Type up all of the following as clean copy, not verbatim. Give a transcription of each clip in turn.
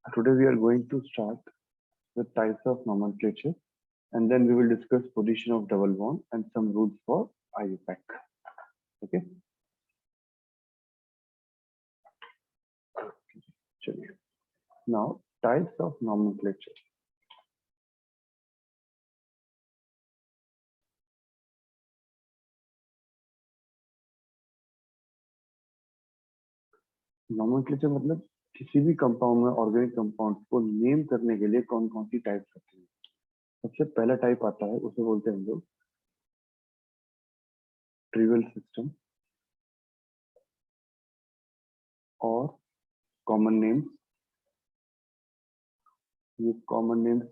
Today we are going to start with types of nomenclature, and then we will discuss position of double bond and some rules for IUPAC. Okay. Now, types of nomenclature. Nomenclature मतलब किसी भी compound में organic compound को name करने के लिए कौन कौन सी टाइप्स होती है। सबसे पहला टाइप आता है, उसे बोलते हैं हम लोग ट्रिवियल सिस्टम और कॉमन नेम्स। ये कॉमन नेम्स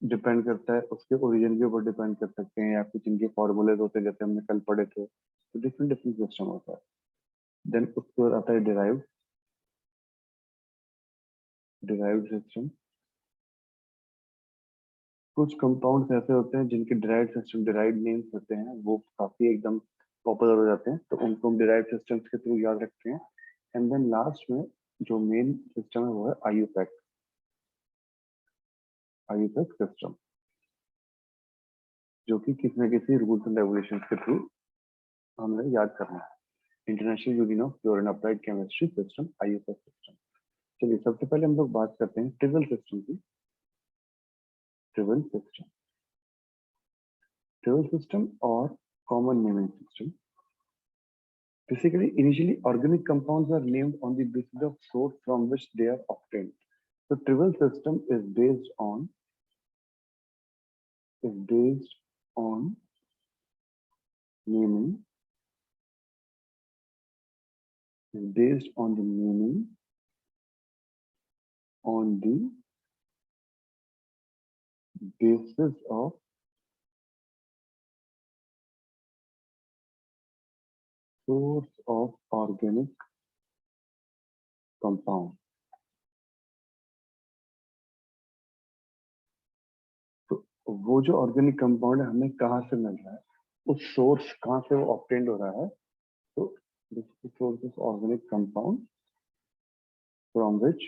डिपेंड करता है उसके ओरिजिन के ऊपर डिपेंड कर सकते हैं, या फिर जिनके फॉर्मूलेज होते हैं, जैसे हमने कल पढ़े थे, तो डिफरेंट डिफरेंट सिस्टम होता है। देन उसके बाद आता है डिराइव्ड सिस्टम। कुछ कंपाउंड्स ऐसे होते हैं जिनके डिराइव्ड सिस्टम, डिराइव्ड नेम्स होते हैं, वो काफी एकदम पॉपुलर हो जाते हैं, तो उनको हम डिराइव्ड सिस्टम्स के थ्रू याद रखते हैं। एंड देन लास्ट में जो मेन सिस्टम है वो है आईयूपैक सिस्टम, जो कि किसी न किसी रूल्स एंड रेगुलेशंस के थ्रू हमें याद करना है। International union of pure and applied chemistry system, IUPAC system. चलिए सबसे पहले हम लोग बात करते हैं ट्रिवियल सिस्टम की। ट्रिवियल सिस्टम और common naming system. Basically, initially organic compounds are named on the basis of source from which they are obtained. The trivial system is based on naming, on the basis of source of organic compound. तो वो जो organic compound है हमें कहाँ से मिल रहा है, उस सोर्स कहाँ से वो ऑब्टेंड हो रहा है, तो this source is organic compound from which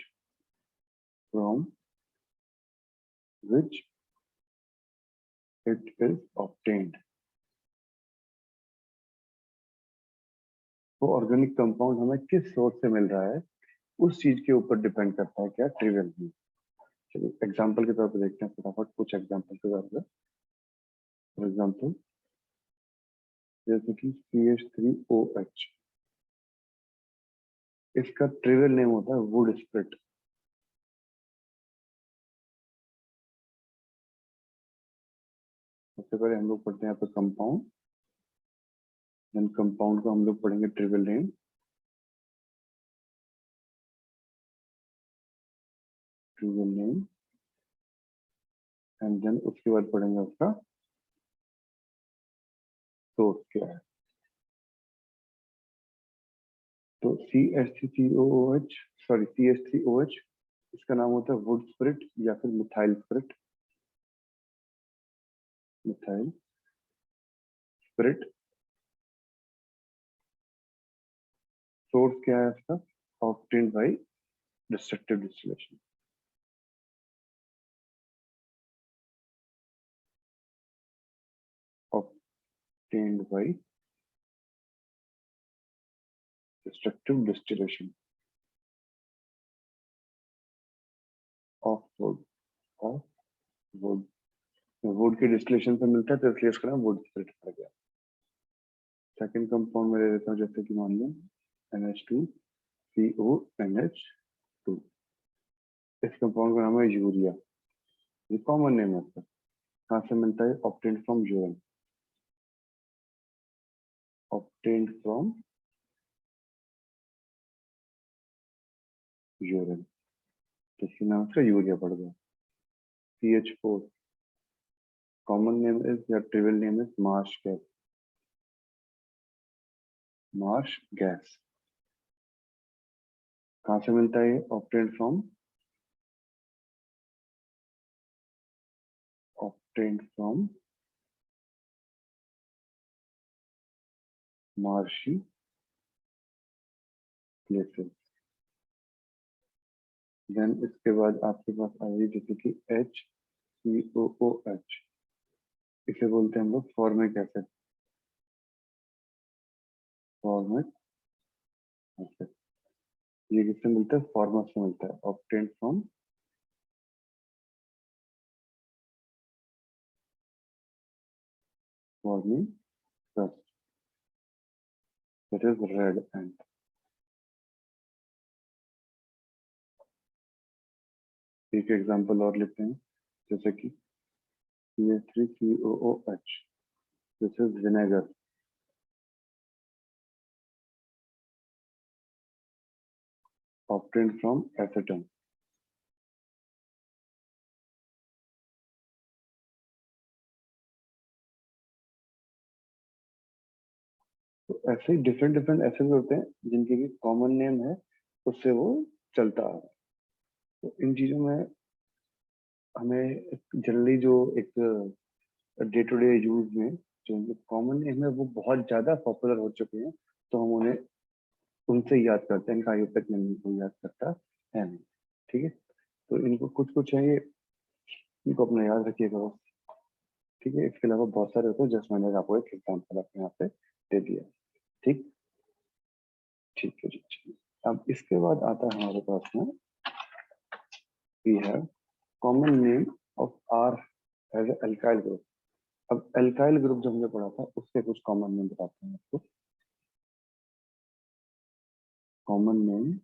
it is obtained. वो ऑर्गेनिक कंपाउंड हमें किस सोर्स से मिल रहा है, उस चीज के ऊपर डिपेंड करता है क्या ट्रिवियल में। चलिए एग्जांपल के तौर पर देखते हैं फटाफट कुछ एग्जांपल के तौर पर। फॉर एग्जांपल जैसे कि CH3OH, इसका ट्रिवियल नेम होता है वुड स्प्रिट। सबसे पहले हम लोग पढ़ते हैं यहाँ पे कंपाउंड, देन कंपाउंड को हम लोग पढ़ेंगे ट्रिवियल नेम, एंड देन उसके बाद पढ़ेंगे उसका सोर्स क्या है। तो CH3OH, इसका नाम होता है वुड स्प्रिट या फिर मिथाइल स्प्रिट। सोर्स क्या है इसका, obtained by destructive distillation. obtained by destructive distillation of wood. Would के डिस्टिलेशन से मिलता है, तो इसलिए इसका नाम वुड स्प्रिट पड़ गया। सेकंड कंपाउंड में ले लेता हूँ, जैसे कि मान लो NH2CONH2। इस कंपाउंड का नाम है यूरिया, ये कॉमन नेम है इसका। कहाँ से मिलता है, obtained from urine, तो इसके नाम से यूरिया पड़ गया। CH4, कॉमन नेम इज या trivial name is marsh gas. कहाँ से मिलता है, obtained from marshy places। Then इसके बाद आपके पास आ गई जैसे कि HCOOH, इसे बोलते हैं हम लोग फॉर्मिक एसिड। फॉर्मिक एसिड ये किससे मिलता है? फॉर्मस से मिलता है, obtain from formic dust, that is red and. एक एग्जांपल और लेते हैं जैसे कि CH3COOH, this is vinegar, obtained from acetone। तो ऐसे ही डिफरेंट डिफरेंट एसिड होते हैं जिनके भी कॉमन नेम है, उससे वो चलता आ रहा है। तो इन चीजों में हमें जनरली जो एक डे टू डे यूज में जो कॉमन नेम है वो बहुत ज्यादा पॉपुलर हो चुके हैं, तो हम उन्हें उनसे याद करते हैं, इनका आगे तक नहीं कोई याद करता है नहीं। ठीक है, तो इनको कुछ कुछ है ये, इनको अपना याद रखिएगा बस। ठीक है, इसके अलावा बहुत सारे होते हैं, जस्ट मैंने आपको एक एग्जाम्पल अपने यहाँ पे दे दिया। ठीक, ठीक है जी, ठीक। अब इसके बाद आता है हमारे पास में, we have common name of R as alkyl group. अब एल्काइल ग्रुप जो हमने पढ़ा था उसके कुछ कॉमन नेम बताते हैं आपको। Common name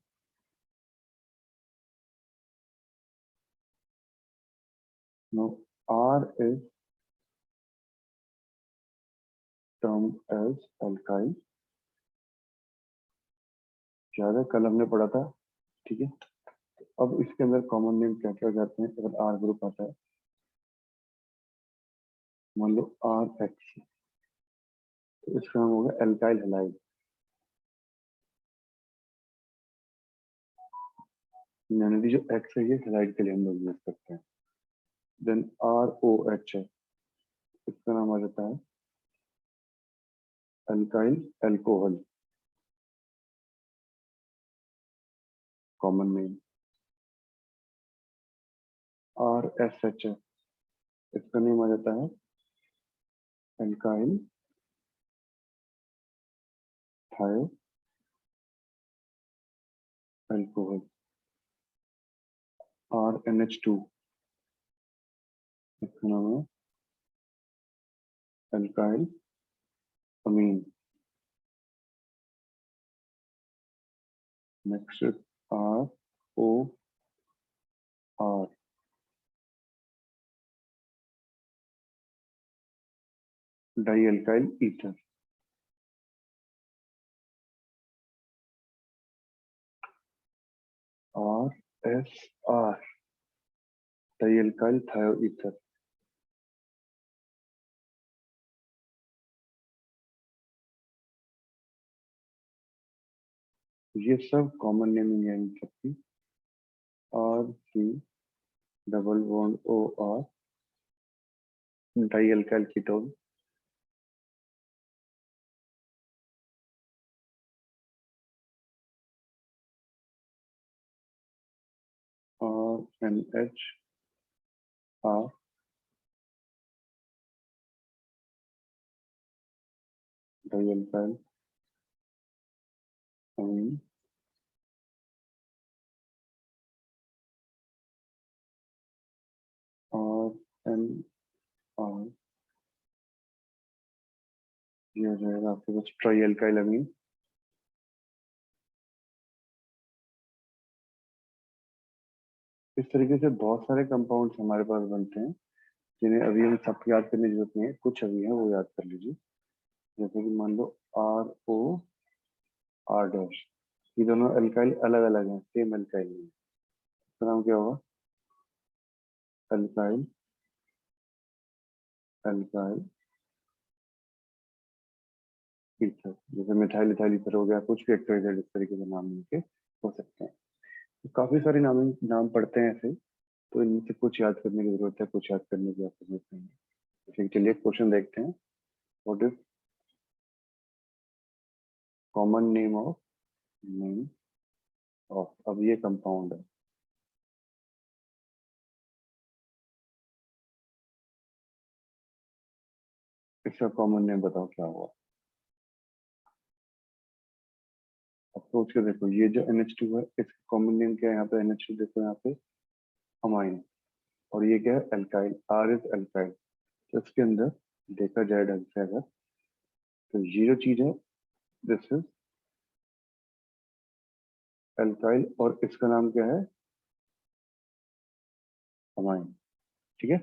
no, R is termed as alkyl, ज्यादा कल हमने पढ़ा था। ठीक है, अब इसके अंदर कॉमन नेम क्या क्या हो जाते हैं अगर आर ग्रुप आता है? मान लो RH, तो इसका नाम होगा एल्काइल हैलाइड, यानी जो एक्स है ये हैलाइड के लिए हम लोग यूज करते हैं। देन ROH है, इसका नाम आ जाता है alkyl alcohol, common name. RSH है, इसका नेम आ जाता है अल्काइल थायो अल्कोहल। RNH2, इसका नाम है alkyl amine. Next ROR, di alkyl ether. RSR, di alkyl thio ether. ये सब कॉमन नेमिंग है इन सबकी। RC double bond OR, di alkyl ketone. RNHR, di alkyl amine. RNR, ये हो जाएगा आपके पास ट्राई अल्काइल अमीन। इस तरीके से बहुत सारे कंपाउंड्स हमारे पास बनते हैं जिन्हें अभी हम सब याद करने की जरूरत नहीं है, कुछ अभी है वो याद कर लीजिए। जैसे कि मान लो ROR डैश, ये दोनों अल्काइल अलग अलग हैं, सेम अल्काइल नहीं है। इसका नाम क्या होगा? Alkyl alkyl ether. जैसे मिथाइल इथाइल ईथर हो गया, कुछ भी एक्सवाइजेड इस तरीके से नाम इनके हो सकते हैं। तो काफी सारे नाम नाम पढ़ते हैं ऐसे, तो इनमें से कुछ याद करने की जरूरत है, कुछ याद करने की आपको जरूरत नहीं है। जैसे चलिए क्वेश्चन देखते हैं। What is common name of, name of, अब ये कंपाउंड है, इसका कॉमन नेम बताओ क्या हुआ। अब सोच के देखो, ये जो NH2 है इसका कॉमन नेम क्या है? यहाँ पे NH2 देखो, यहाँ पे अमाइन, और ये क्या है? एल्काइल। R is alkyl. तो इसके अंदर देखा जाए ढंग से अगर, तो ये जो चीज है दिस इज एल्काइल, और इसका नाम क्या है? अमाइन। ठीक है,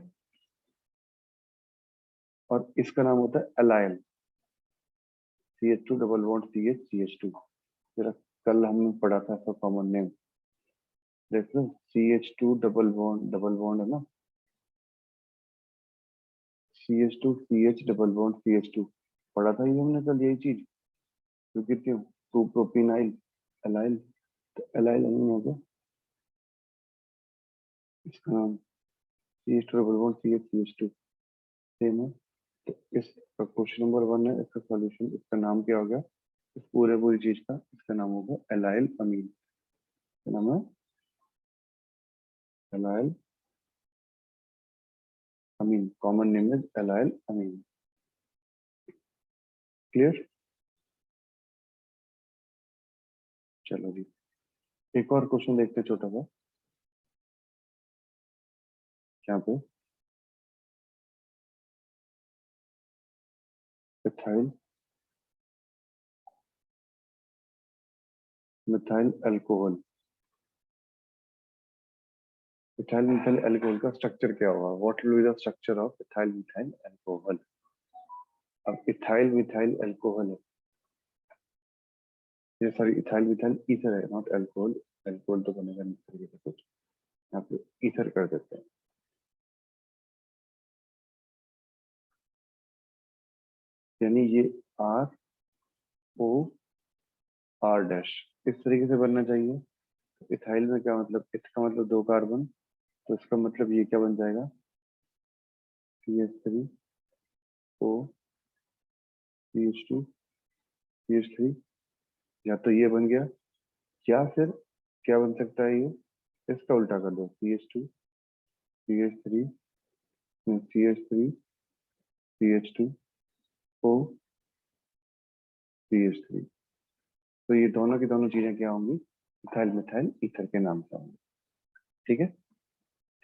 और इसका नाम होता है allyl. CH2 double bond CH CH2। जरा कल हमने पढ़ा था इसका कॉमन नेम, देख लो। CH2 डबल बॉन्ड है ना, CH2 CH double bond CH2, पढ़ा था ये हमने कल, यही चीज। क्योंकि क्यों? टू प्रोपिनाइल एलाइल, तो एलाइल अमीन हो गया इसका नाम। CH2 double bond CH CH2 same है। तो इस क्वेश्चन नंबर 1 है, इसका सॉल्यूशन, इसका नाम क्या हो गया? इस पूरी चीज का इसका नाम होगा एलाइल अमीन। क्या नाम है? Allyl amine. Common name is allyl amine. Clear? चलो जी, एक और क्वेश्चन देखते हैं छोटा सा। यहाँ पे methyl methyl alcohol, ethyl methyl alcohol का स्ट्रक्चर क्या होगा? What will be the structure of ethyl methyl alcohol? अब इथाइल मिथाइल अल्कोहल है, ये सॉरी इथाइल मिथाइल ईथर है, नॉट अल्कोहल। अल्कोहल तो बनेगा नहीं इस तरीके से कुछ, यहाँ पे ईथर कर देते हैं। यानी ये ROR डैश इस तरीके से बनना चाहिए। इथाइल में क्या मतलब? इसका मतलब 2 कार्बन, तो इसका मतलब ये क्या बन जाएगा? CH3O CH2CH3, या तो ये बन गया, या फिर क्या बन सकता है ये? इसका उल्टा कर दो, CH2CH3CH2O CH3। तो ये दोनों की दोनों चीजें क्या होंगी? इथाइल मिथाइल ईथर के नाम से होंगी। ठीक है,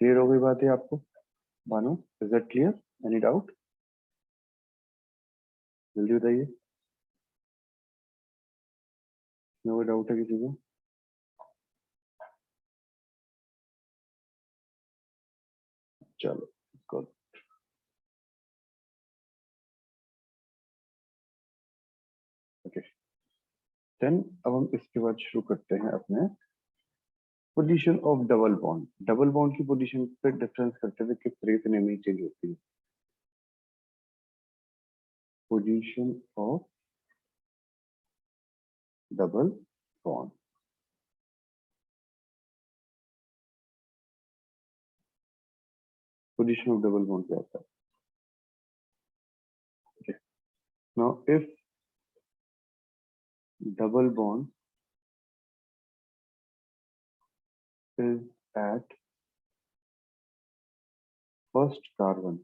क्लियर हो गई बात है आपको? Bano, is that clear? Any doubt? जल्दी बताइए, नो डाउट है किसी को? चलो गुड। ओके, देन अब हम इसके बाद शुरू करते हैं अपने position of double bond. Double bond की पोजीशन पे डिफरेंस करते हुए किस तरीके से नेमिंग चेंज होती है? Position of double bond, position of double bond क्या होता है? Now if double bond is at first carbon,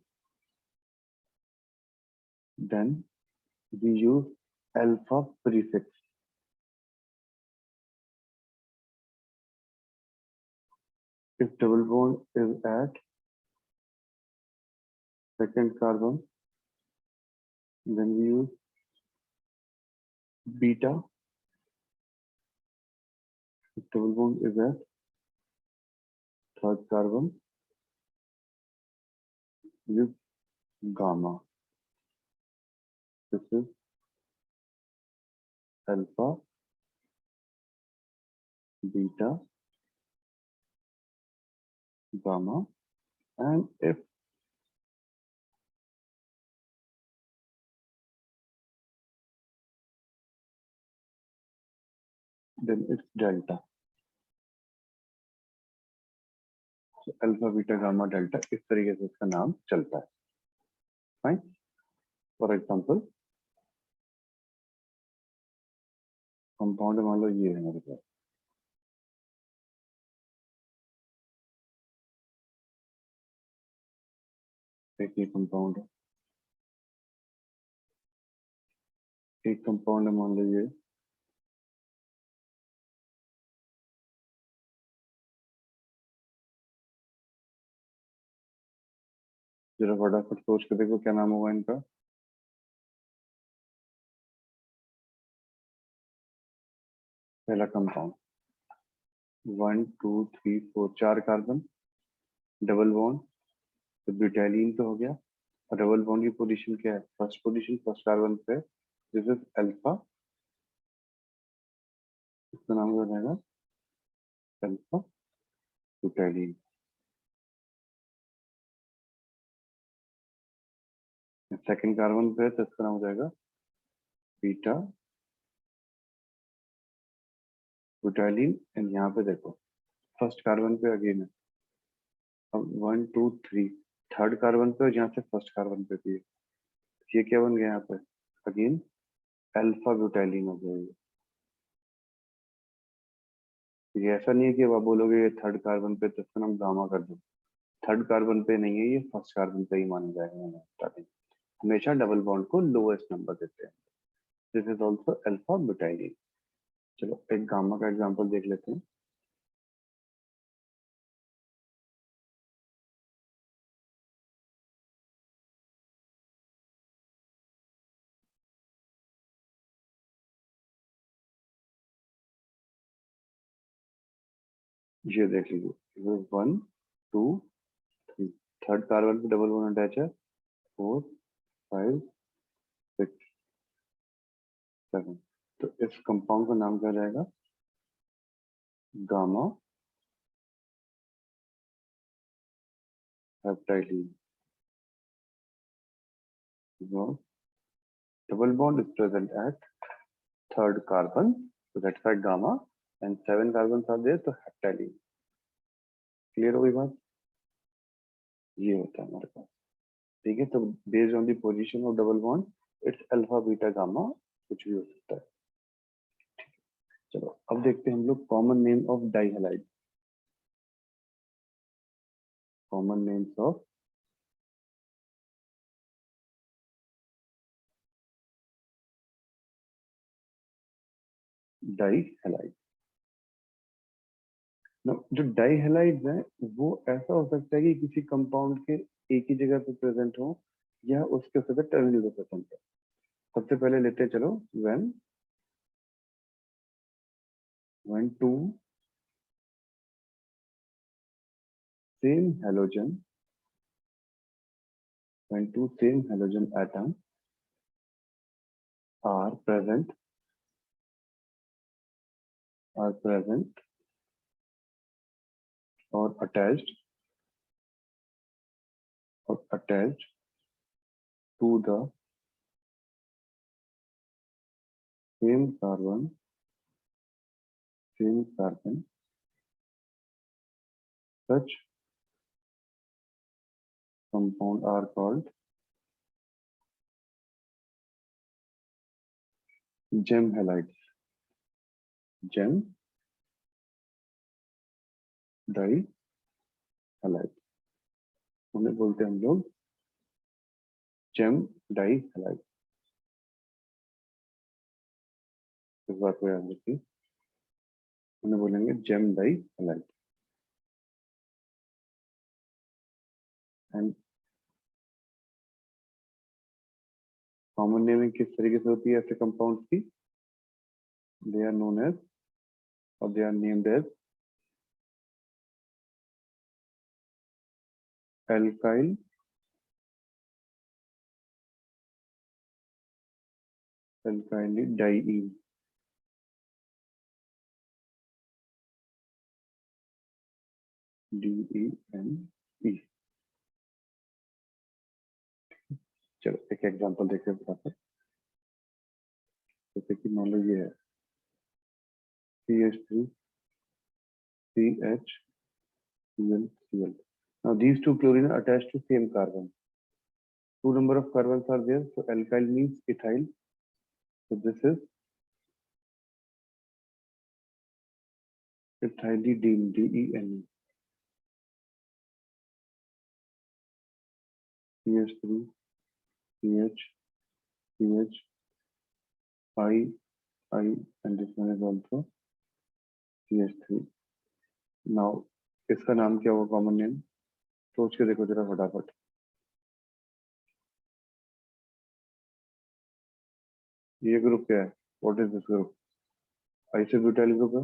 then we use alpha prefix. If double bond is at second carbon, then we use beta. If double bond is at third carbon, we use gamma. This is alpha, beta, gamma, and if then it's delta. So alpha, beta, gamma, delta, इस तरीके से इसका नाम चलता है। Fine. For example compound मान लो ये है मेरे पास, एक ये कंपाउंड है, एक कंपाउंड है, मान लीजिए जरा फटाफट सोच के देखो क्या नाम होगा इनका। पहला कंपाउंड 1 2 3 4 4 कार्बन, डबल बॉन्ड, तो ब्यूटाइलिन तो हो गया। और डबल बॉन्ड की पोजीशन क्या है? फर्स्ट पोजीशन, फर्स्ट कार्बन पे। दिस इज अल्फा, इसका नाम क्या रहेगा? Alpha butylene. सेकंड कार्बन पे है तो इसका नाम हो जाएगा बीटा ब्यूटाइलिन। एंड यहाँ पे देखो फर्स्ट कार्बन पे अगेन है। अब 1 2 3 थर्ड कार्बन पे और यहाँ से फर्स्ट कार्बन पे भी है। ये क्या बन गया यहाँ पे? अगेन अल्फा ब्यूटाइलिन हो गया ये ऐसा नहीं है कि अब आप बोलोगे ये थर्ड कार्बन पे तो इसका नाम गामा कर दो। थर्ड कार्बन पे नहीं है, ये फर्स्ट कार्बन पे ही माना जाएगा। स्टार्टिंग हमेशा डबल बॉन्ड को लोएस्ट नंबर देते हैं। This is also alpha butylene. चलो एक गामा का एग्जांपल देख लेते हैं। ये देख लीजिए 1 2 3 थर्ड कार्बन पे डबल बॉन्ड अटैच है। 4 5 6 7। तो इस कंपाउंड का नाम क्या रहेगा? Gamma heptylene. Double bond is present at third carbon, so that's why gamma, and 7 carbons are there, तो heptadene। क्लियर हो गई बात? ये होता है हमारे पास। ठीक है, तो based on the position of double bond it's alpha beta gamma, कुछ भी हो सकता है। चलो अब देखते हैं हम लोग common name of dihalide. Common names of dihalide. जो डाइहैलाइड्स हैं वो ऐसा हो सकता है कि किसी कंपाउंड के एक ही जगह पे प्रेजेंट हो या उसके साथ टर्मिनल पे प्रेजेंट हो। सबसे पहले लेते हैं, चलो when two same halogen when two same halogen atoms are present or attached to the same carbon, such compound are called gem halides। gem डाइहैलाइड उन्हें बोलते हैं हम लोग जेम डाइहैलाइड। इस बात को याद रखिए, उन्हें बोलेंगे जेम डाइहैलाइड। एंड कॉमन नेमिंग किस तरीके से होती है ऐसे कंपाउंड्स की? दे आर नोन एज और they are named as alkyl diene. DENE। चलो एक एग्जांपल देखते हैं फटाफट। जैसे कि मान लो ये है CH3 CHCl। Now these two chlorine are attached to same carbon. Two number of carbons are there, so alkyl means ethyl. So this is ethylidene, DENE। CH3 CH CH I, and this one is also CH3. Now इसका नाम क्या होगा common name? सोच के देखो जरा फटाफट। ये ग्रुप क्या है? What is this group? Isobutyl group है।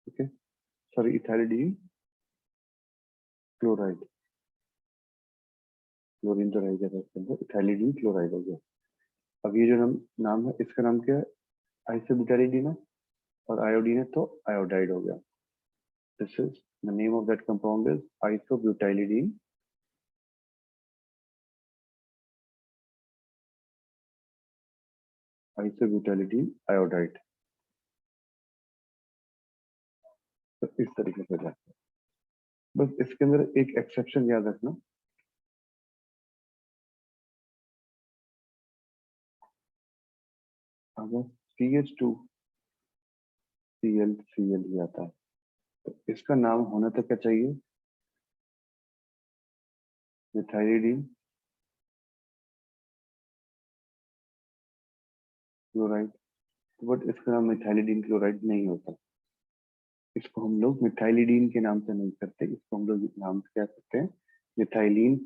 Okay, sorry, ethylidene chloride. Chlorine तो रह गया था इसके अंदर, इथाइलिडीन क्लोराइड हो गया। अब ये जो नाम है, इसका नाम क्या है? आइसोब्यूटाइलिडीन है, और आयोडीन है तो आयोडाइड हो गया। This is the name of that compound is isobutylidene. Isobutylidene iodide. तो इस तरीके से जाता है। बस इसके अंदर एक एक्सेप्शन याद रखना, अगर CH2Cl ही आता है तो इसका नाम होना तो क्या चाहिए? Methylidene chloride. बट इसका नाम मिथाइलिडीन क्लोराइड नहीं होता। इसको हम लोग मिथाइलिडीन के नाम से नहीं करते, इसको हम लोग नाम से क्या करते हैं? Methylene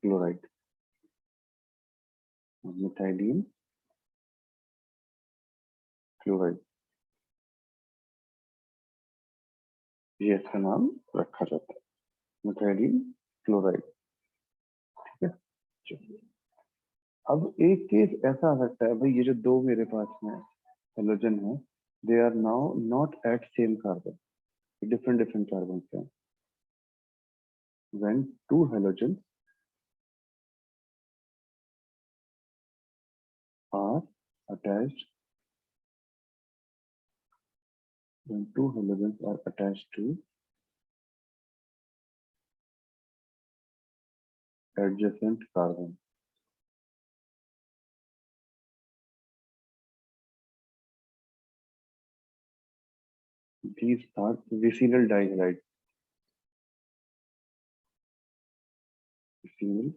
chloride. मिथाइलिन क्लोराइड, ये इसका नाम रखा जाता है, मिथाइलिन क्लोराइड। ठीक है, चलिए। अब एक केस ऐसा आ सकता है, भाई ये जो दो मेरे पास में हेलोजन है, they are now not at same carbon, different different carbon हैं। when two halogens are attached when two halogens are attached to adjacent carbon, these are vicinal dihalides. Vicinal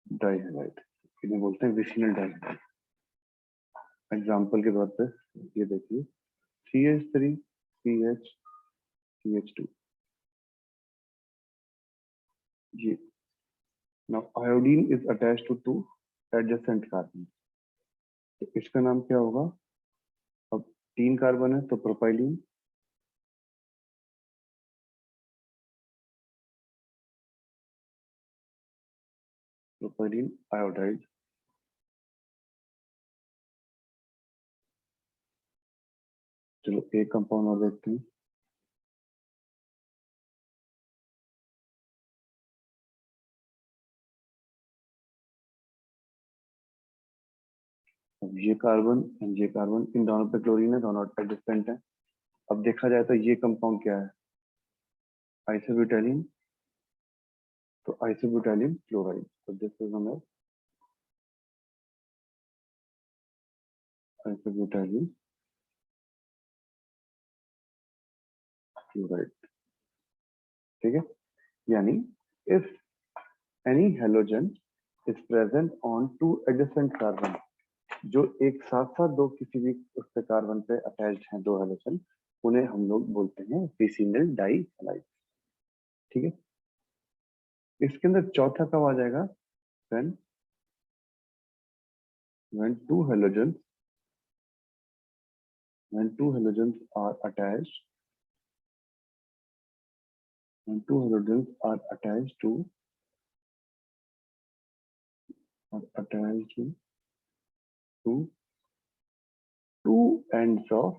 डाइहैलाइड, इन्हें बोलते हैं विसिनल डाइहैलाइड। एग्जाम्पल के तौर पे ये देखिए, CH3 CH CH2, ये now iodine is attached to two adjacent carbon, तो इसका नाम क्या होगा? अब तीन कार्बन है तो प्रोपाइलिन, प्रोपाइलिन आयोडाइड। चलो एक कंपाउंड और देखते हैं। अब ये कार्बन एंड ये कार्बन, इन दोनों पे क्लोरीन है, दोनों एडजेसेंट है। अब देखा जाए तो ये कंपाउंड क्या है? आइसोब्यूटाइलिन, तो आइसोब्यूटाइलिन क्लोराइड, तो this is known as isobutylene chloride. ठीक है, यानी if any halogen is present on two adjacent carbon, जो एक साथ साथ दो किसी भी उस पे कार्बन पे अटैच्ड हैं, दो हेलोजन, उन्हें हम लोग बोलते हैं विसिनल डाइहैलाइड। ठीक है, इसके अंदर चौथा कब आ जाएगा? when two halogens are attached, when two halogens are attached to two ends of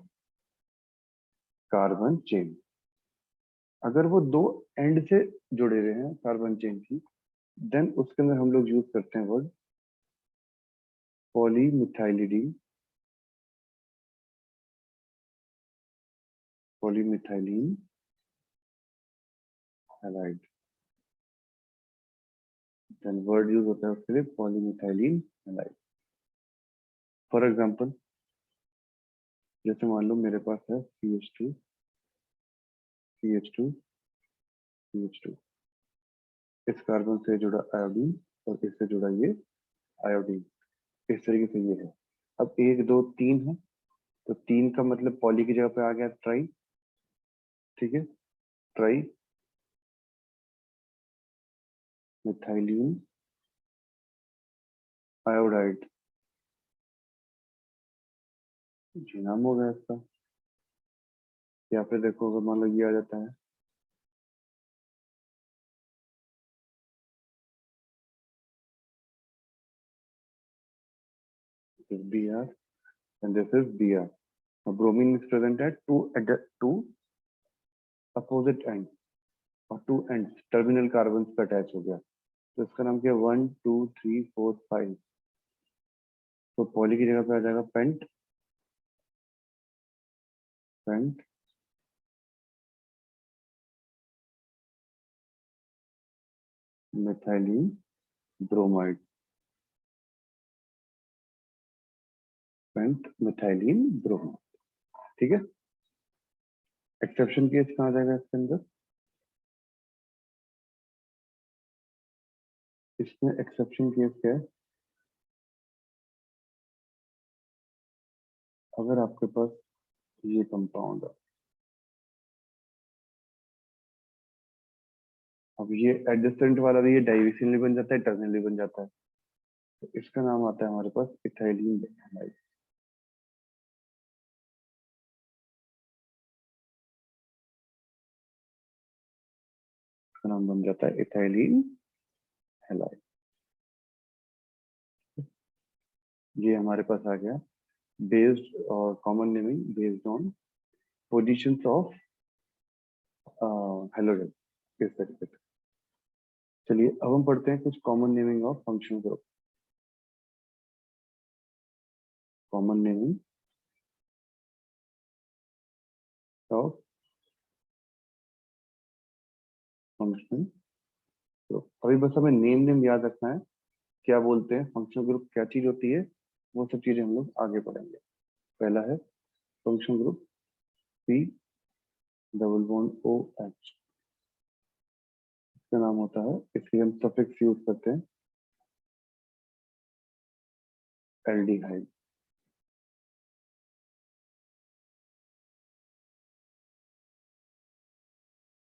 carbon chain, अगर वो दो एंड से जुड़े हुए हैं कार्बन चेन की, देन उसके अंदर हम लोग यूज करते हैं word polymethylidene, polymethylene halide. Then word use होता है उसके लिए पॉलीमिथाइलिन हैलाइड। फॉर एग्जांपल, जैसे मान लो मेरे पास है CH2 CH2, इस कार्बन से जुड़ा आयोडीन और इससे जुड़ा ये आयोडीन, इस तरीके से ये है। अब 1 2 3 है, तो 3 का मतलब पॉली की जगह पे आ गया ट्राई, ठीक है, ट्राई मिथाइलिन आयोडाइड, जी नाम हो गया इसका। या फिर देखो अगर मान लो ये आ जाता है, this is Br and this is Br. Now bromine is present at two opposite ends, और टू एंड्स टर्मिनल कार्बन पे अटैच हो गया, तो इसका नाम क्या है, 1 2 3 4 5। तो पॉली की जगह पे आ जाएगा pent, pent methylene bromide, pent methylene bromide, ठीक है। एक्सेप्शन केस कहाँ जाएगा इसके अंदर, इसमें एक्सेप्शन केस क्या है, अगर आपके पास ये कंपाउंड है, अब ये एडजेसेंट वाला भी ये डाइविसिनली बन जाता है, टर्मिनली बन जाता है, तो इसका नाम आता है हमारे पास इथाइलिन हैलाइड, इसका नाम बन जाता है इथाइलिन हैलाइड। ये हमारे पास आ गया बेस्ड और common naming based on positions of halogen, इस तरीके से। चलिए अब हम पढ़ते हैं कुछ common naming of functional group. Common naming of functional group, अभी बस हमें नेम याद रखना है, क्या बोलते हैं फंक्शनल ग्रुप, क्या चीज होती है, वो सब चीजें हम लोग आगे पढ़ेंगे। पहला है functional group C double bond OH, इसका नाम होता है, इसलिए हम सफिक्स यूज करते हैं एल्डिहाइड।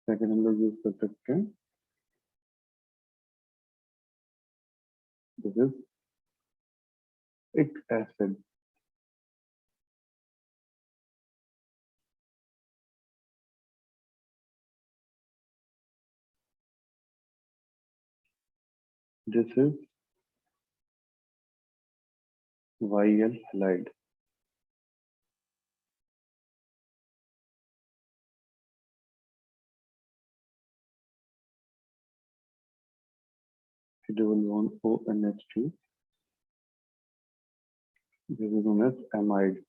सेकंड हम लोग यूज कर सकते हैं दिस इज इक acid, this is YL halide, double bond ONH2, this is known as amide।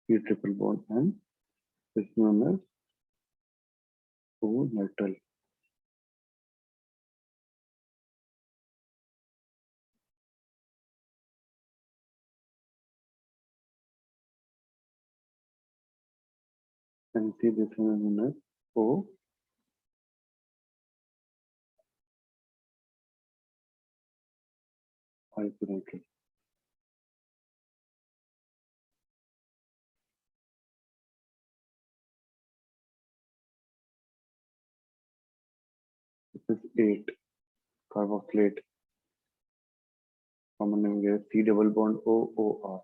ये triple bond and is known as O neutral। and see this one is known as O hyponeutral। this is 8 carboxylate, common name है C double bond OOR,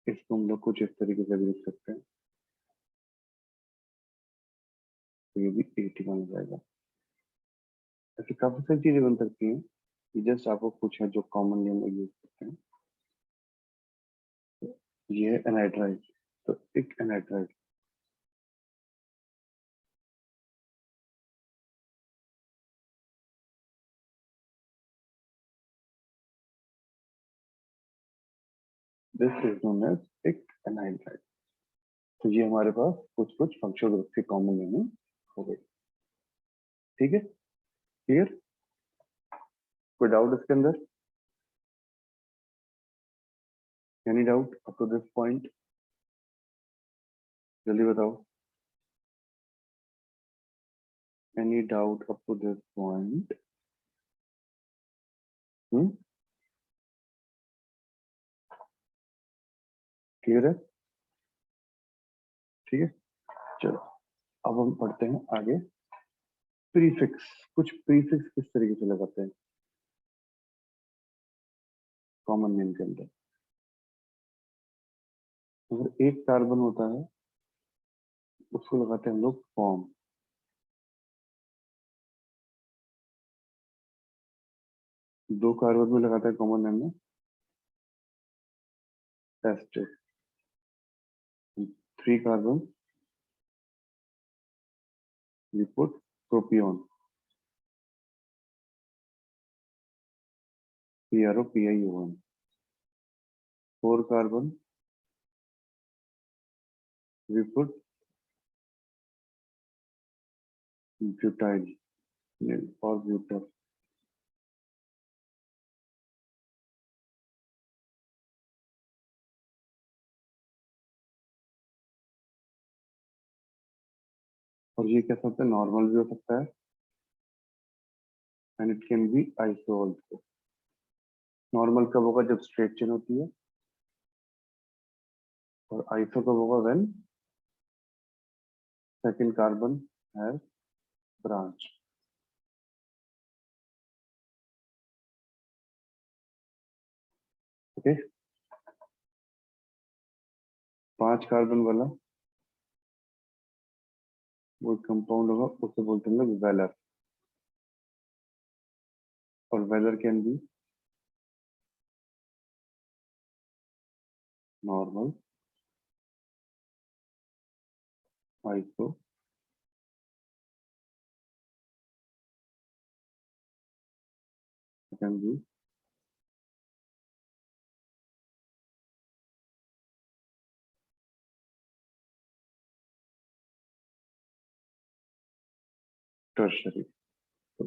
इसको हम लोग कुछ इस तरीके से भी लिख सकते हैं, तो ये भी 8 ही बन जाएगा। ऐसे काफी सारी चीजें बन सकती हैं, ये जस्ट आपको कुछ है जो कॉमन नेम यूज करते हैं। ये है एनाइड्राइड, तो एक anhydride, this is known as एक एनाइड्राइड। तो ये हमारे पास कुछ कुछ फंक्शनल ग्रुप की कॉमन नेमिंग हो गई, ठीक है, क्लियर। कोई डाउट इसके अंदर? Any doubt up to this point? जल्दी बताओ। Any doubt up to this point? Clear है? ठीक है, चलो अब हम पढ़ते हैं आगे। प्रीफिक्स, कुछ प्रीफिक्स किस तरीके से लगाते हैं कॉमन नेम के अंदर? अगर एक कार्बन होता है उसको लगाते हैं हम लोग फॉर्म। दो कार्बन में लगाते हैं कॉमन नेम में ester. Three carbon we put propion, PROPION. Four carbon we put butyl or butyl. और ये क्या सकता है, नॉर्मल भी हो सकता है and it can be iso also. Normal कब होगा, जब स्ट्रेट चेन होती है, और आइसो कब होगा, when second carbon has branch. Okay, पांच कार्बन वाला वो कंपाउंड होगा, उसे बोलते हैं लोग वेलर। और valer can be normal, iso, can be tertiary. तो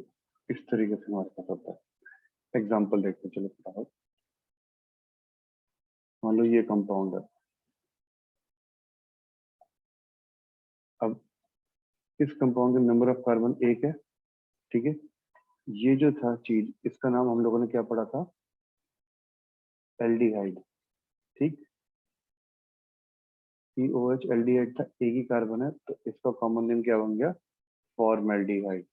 इस तरीके से हमारे पास होता है। एग्जाम्पल देखते हैं, चलो फटाफट। मान लो ये कंपाउंड है। अब इस कंपाउंड के नंबर ऑफ कार्बन एक है, ठीक है। ये जो था चीज, इसका नाम हम लोगों ने क्या पढ़ा था, एल्डिहाइड, ठीक। COH एल्डिहाइड था, एक ही कार्बन है, तो इसका कॉमन नेम क्या बन गया, फॉर्मल्डिहाइड।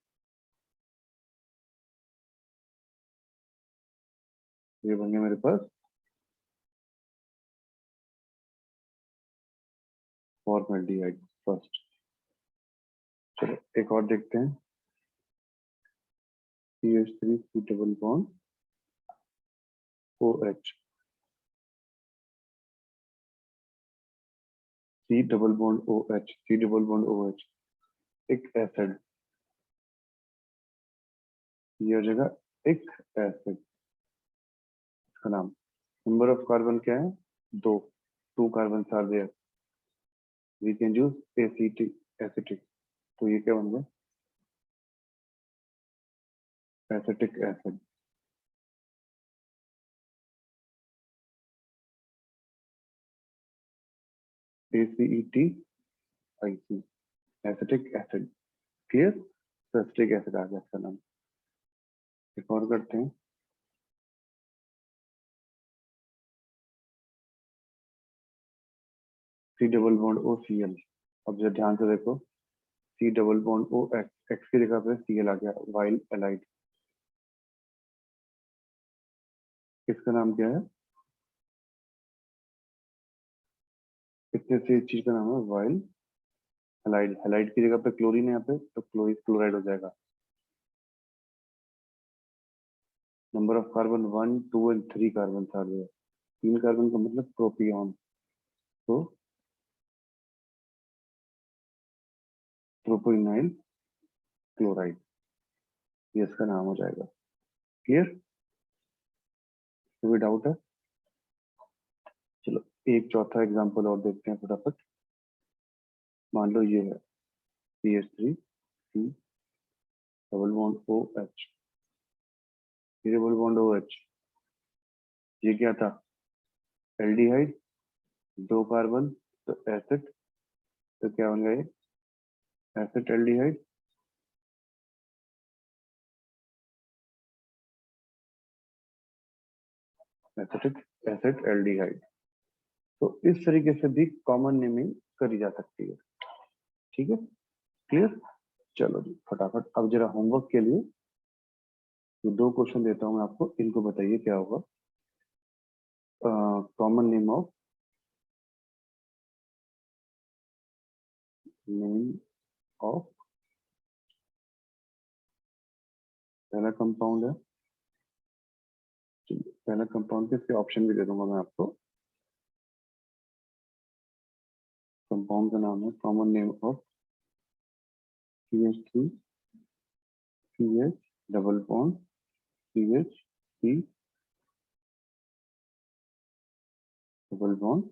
ये बन गया मेरे पास फॉर्मल्डिहाइड फर्स्ट। चलो एक और देखते हैं, CH3 C double bond OH, C double bond OH, C double bond OH, एक एसिड। ये हो जाएगा एक एसिड, इसका नाम। नंबर ऑफ कार्बन क्या है, दो, two carbon are there, we can use acetic acetic. तो ये क्या बन गया, acetic acid. ACETIC, acetic acid. Clear, acetic acid आ गया इसका नाम। एक और करते हैं, C डबल बॉन्ड OCl। अब जरा ध्यान से देखो, C double bond OX, X की जगह पे Cl आ गया, वाइल एलाइड। इसका नाम क्या है, कितने से इस चीज का नाम है, वाइल हेलाइड। हेलाइड की जगह पे क्लोरीन है यहाँ पे, तो क्लोराइड हो जाएगा। Number of carbon 1 2 and 3 carbon आ गया। तीन कार्बन का मतलब प्रोपियन, तो प्रोपोइनाइल क्लोराइड, ये इसका नाम हो जाएगा। क्लियर, कोई डाउट है? चलो एक चौथा एग्जांपल और देखते हैं फटाफट। मान लो ये है CH3 C double bond OH, double bond OH, ये क्या था? एल्डिहाइड, 2 कार्बन, तो एसिड, तो क्या बन गया ये? Acid aldehyde. Acetic acid aldehyde. तो इस तरीके से भी कॉमन नेमिंग करी जा सकती है। ठीक है, क्लियर? चलो जी फटाफट अब जरा होमवर्क के लिए ये 2 क्वेश्चन देता हूँ मैं आपको, इनको बताइए क्या होगा। कॉमन नेम ऑफ पहला कंपाउंड है, पहला कंपाउंड के इसके ऑप्शन भी दे दूंगा मैं आपको। कंपाउंड का नाम है common name of CH3 CH double bond CH3 double bond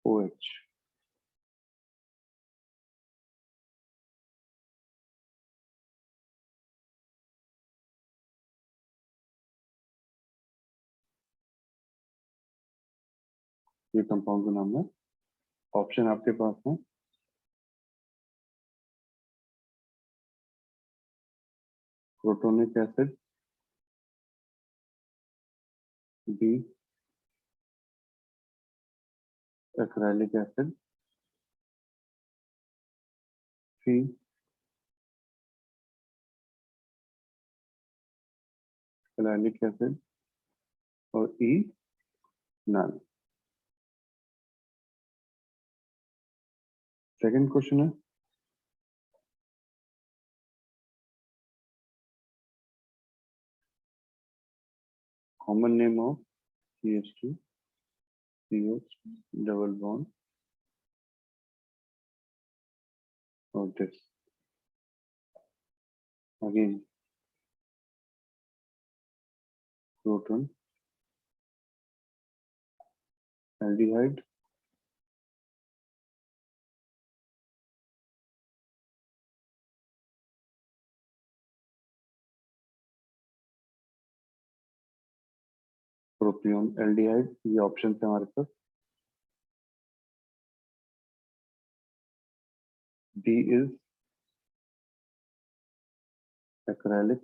OH। ये कंपाउंड का नाम है। ऑप्शन आपके पास है protonic acid, B acrylic acid, C allylic acid और E नन। सेकंड क्वेश्चन है common name of CH2 CH double bond और this again proton aldehyde propion aldehyde. ये ऑप्शन है हमारे पास। D is acrylic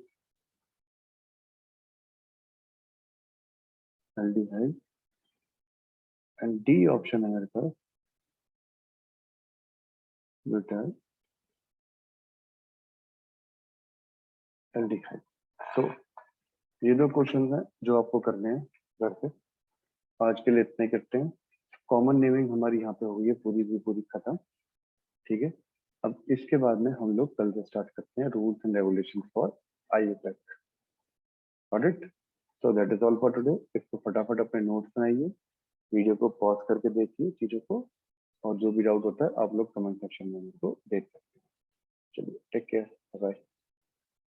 aldehyde and D option है मेरे पास butyl aldehyde. तो ये 2 क्वेश्चन हैं जो आपको करने हैं घर पे। आज के लिए इतने करते हैं। कॉमन नेमिंग हमारी यहाँ पे हो गई है पूरी की पूरी खत्म। ठीक है, अब इसके बाद में हम लोग कल से स्टार्ट करते हैं rules and regulation for IUPAC। Got it? So that is all for today. इसको फटाफट अपने नोट्स बनाइए, वीडियो को पॉज करके देखिए चीजों को, और जो भी डाउट होता है आप लोग कमेंट सेक्शन में मेरे को देख सकते हैं। चलिए टेक केयर, बाय।